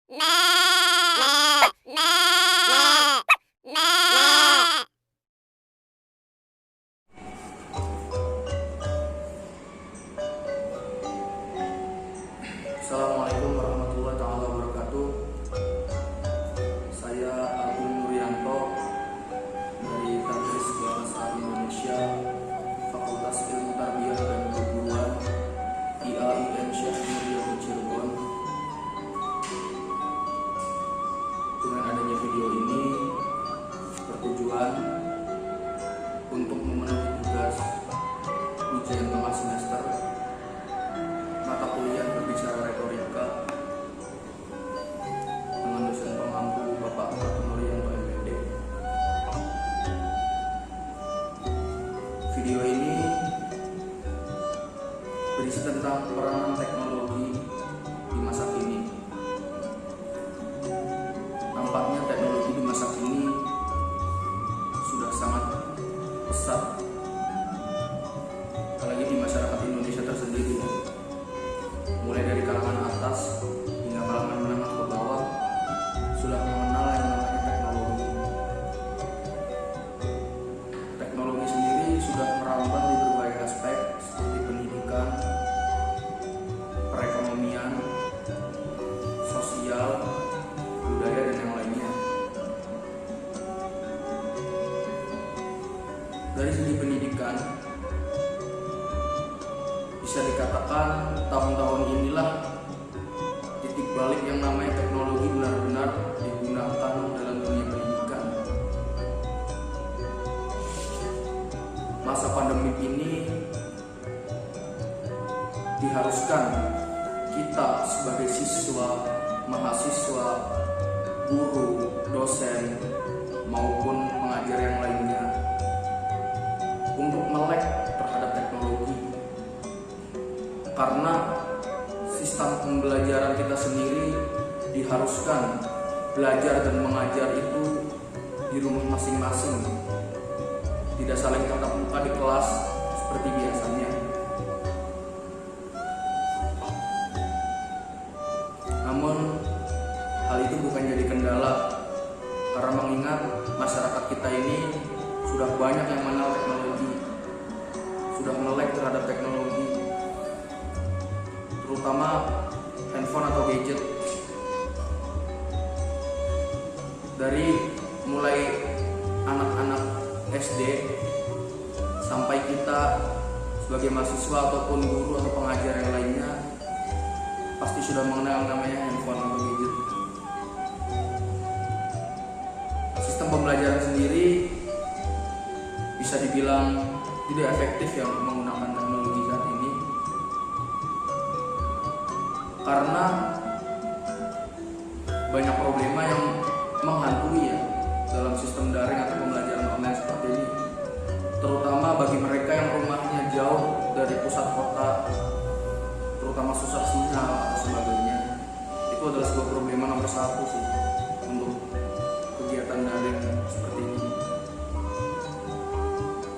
Assalamualaikum warahmatullahi taala wabarakatuh. Saya Agung Nuryanto dari Tadris Bahasa Indonesia, Fakultas Ilmu Tarbiyah dan Keguruan IAIN Syekh Nuryanto Cirebon. Dengan adanya video ini bertujuan untuk memenuhi tugas ujian tengah semester mata kuliah berbicara retorika dengan dosen pengampu Bapak Nuryanto MPD. Video ini berisi tentang peranan teknologi di masa kini. Nampaknya teknologi di masa kini sudah sangat pesat, apalagi di masyarakat Indonesia tersendiri. Mulai dari kalangan atas hingga kalangan menengah ke bawah sudah mengenal yang namanya teknologi. Teknologi sendiri sudah merambah di berbagai aspek seperti pendidikan, perekonomian, sosial, budaya, dan yang lainnya. Dari segi pendidikan, bisa dikatakan tahun-tahun inilah titik balik yang namanya teknologi benar-benar digunakan dalam dunia pendidikan. Masa pandemi ini diharuskan kita sebagai siswa, mahasiswa, guru, dosen, maupun pengajar yang lainnya untuk melek terhadap teknologi. Karena sistem pembelajaran kita sendiri diharuskan belajar dan mengajar itu di rumah masing-masing, tidak saling tatap muka di kelas seperti biasanya. Namun hal itu bukan jadi kendala, karena mengingat masyarakat kita ini sudah banyak yang mengenal teknologi, sudah melek terhadap teknologi, terutama handphone atau gadget. Dari mulai anak-anak SD sampai kita sebagai mahasiswa ataupun guru atau pengajar yang lainnya pasti sudah mengenal namanya handphone atau gadget. Sistem pembelajaran sendiri bisa dibilang tidak efektif yang menggunakan teknologi saat ini, karena banyak problema yang menghantui ya dalam sistem daring atau pembelajaran online seperti ini, terutama bagi mereka yang rumahnya jauh dari pusat kota, terutama susah sinyal atau sebagainya. Itu adalah sebuah problema nomor satu sih untuk kegiatan daring seperti ini.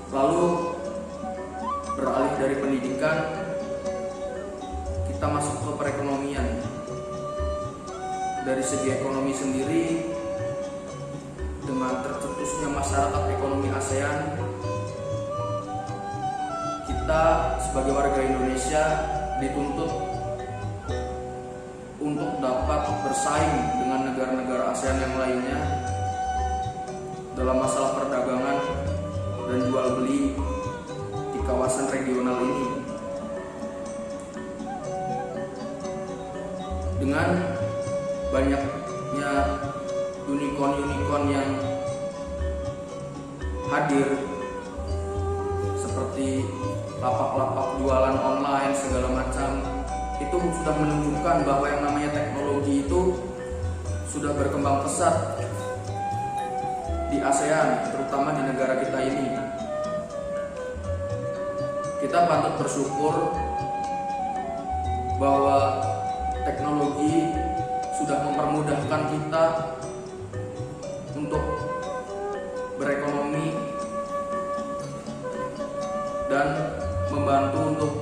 Lalu beralih dari pendidikan, kita masuk ke perekonomian. Dari segi ekonomi sendiri, dengan tercetusnya masyarakat ekonomi ASEAN, kita sebagai warga Indonesia dituntut untuk dapat bersaing dengan negara-negara ASEAN yang lainnya dalam masalah perdagangan dan jual beli di kawasan regional ini. Dengan banyaknya unicorn yang hadir, seperti lapak-lapak jualan online segala macam, itu sudah menunjukkan bahwa yang namanya teknologi itu sudah berkembang pesat di ASEAN, terutama di negara kita ini. Kita patut bersyukur bahwa teknologi sudah mempermudahkan kita untuk berekonomi dan membantu untuk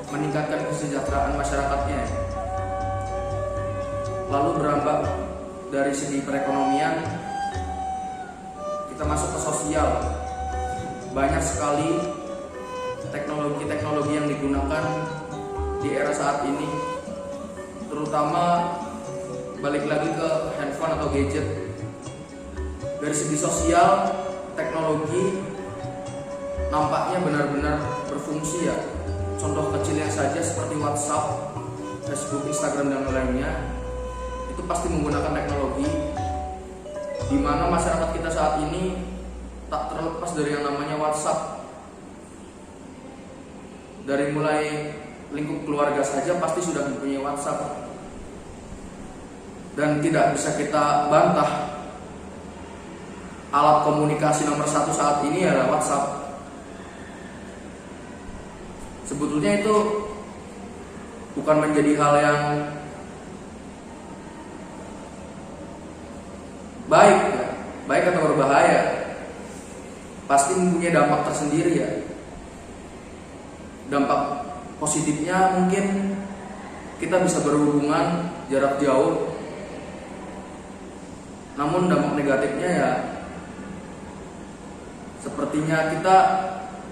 meningkatkan kesejahteraan masyarakatnya. Lalu beranjak dari segi perekonomian, kita masuk ke sosial. Banyak sekali teknologi-teknologi yang digunakan di era saat ini, terutama balik lagi ke handphone atau gadget. Dari segi sosial, teknologi nampaknya benar-benar berfungsi ya. Contoh kecilnya saja seperti WhatsApp, Facebook, Instagram, dan lainnya, itu pasti menggunakan teknologi, di mana masyarakat kita saat ini tak terlepas dari yang namanya WhatsApp. Dari mulai lingkup keluarga saja pasti sudah mempunyai WhatsApp, dan tidak bisa kita bantah, alat komunikasi nomor satu saat ini adalah WhatsApp. Sebetulnya itu bukan menjadi hal yang baik ya, baik atau berbahaya, pasti mempunyai dampak tersendiri ya. Dampak positifnya mungkin kita bisa berhubungan jarak jauh, namun dampak negatifnya ya sepertinya kita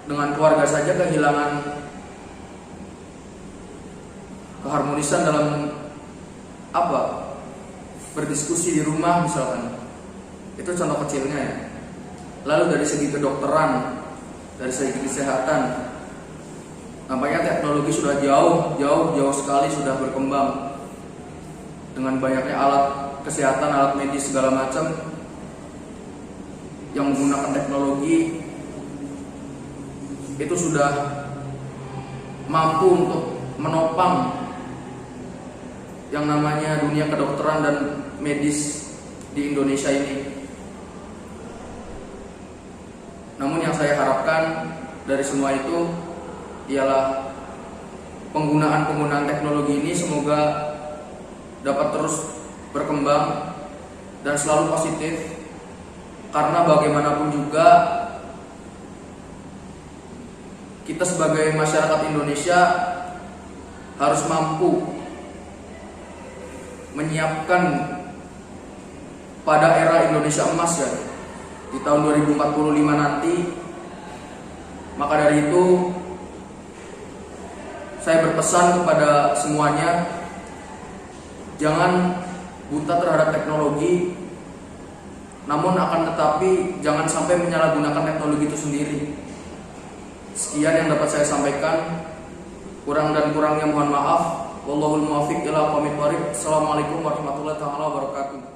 dengan keluarga saja kehilangan keharmonisan dalam berdiskusi di rumah misalkan. Itu contoh kecilnya ya. Lalu dari segi kedokteran, dari segi kesehatan, nampaknya teknologi sudah jauh sekali sudah berkembang. Dengan banyaknya alat kesehatan, alat medis segala macam yang menggunakan teknologi, itu sudah mampu untuk menopang yang namanya dunia kedokteran dan medis di Indonesia ini. Namun yang saya harapkan dari semua itu ialah penggunaan teknologi ini semoga dapat terus berkembang dan selalu positif, karena bagaimanapun juga kita sebagai masyarakat Indonesia harus mampu menyiapkan pada era Indonesia emas ya, di tahun 2045 nanti. Maka dari itu saya berpesan kepada semuanya, jangan buta terhadap teknologi, namun akan tetapi jangan sampai menyalahgunakan teknologi itu sendiri. Sekian yang dapat saya sampaikan, kurang dan kurangnya mohon maaf. Wallahul muwaffiq ila aqwamit thoriq. Assalamualaikum warahmatullahi wabarakatuh.